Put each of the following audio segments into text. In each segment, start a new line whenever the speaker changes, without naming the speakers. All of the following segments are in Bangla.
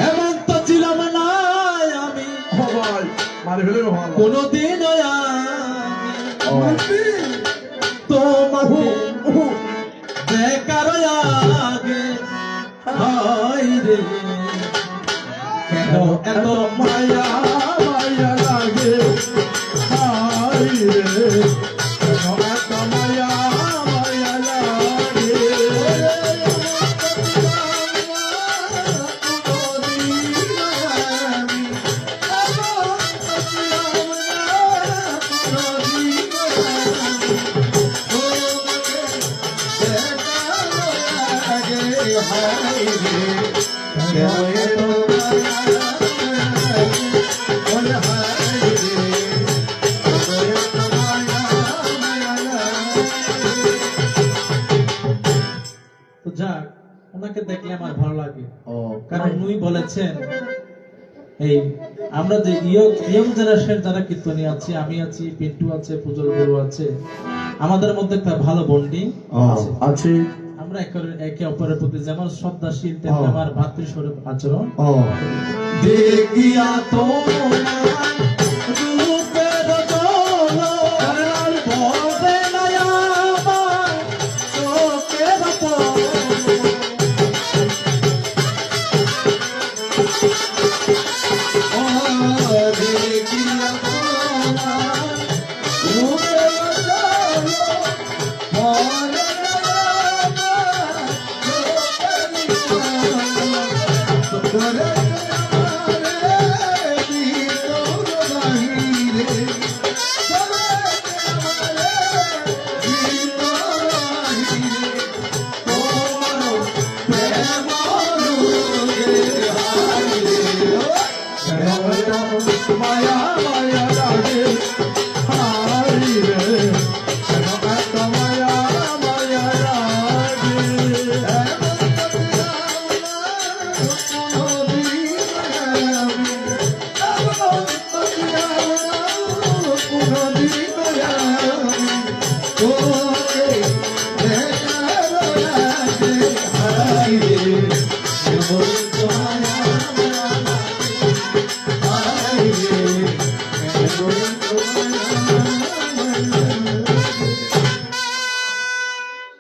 এমন তো ছিলাম না আমি কোনদিন তোমাকে দেখার আগে হায় রে কেন এত
মায়া মায়া লাগে হায় রে কেন এত মায়া মায়া লাগে
তো যাক ওনাকে দেখলে আমার ভালো লাগে কারণ উনি বলেছেন এই আমরা যে ইয়ং জেনারেশন যারা কীর্তনী আছি আমি আছি পিন্টু আছে পুজোর গুরু আছে আমাদের মধ্যে একটা ভালো বন্ডিং
আছে
আমরা একে অপরের প্রতি যেমন শ্রদ্ধাশীল তেমনি আমার ভাতৃস্বরূপ আচরণ দেখিয়া তো
মায়া মায়া লাগে হায় রে কেন এত মায়া মায়া লাগে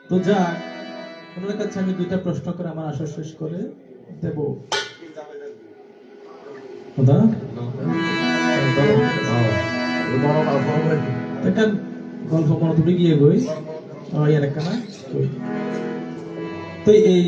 তো যাক ওনার কাছে আমি দুইটা প্রশ্ন করে আমার আশা শেষ করে দেব খোদা দেখেন গল্প মনে তুমি গিয়ে গই ইয়ার একটা না তো এই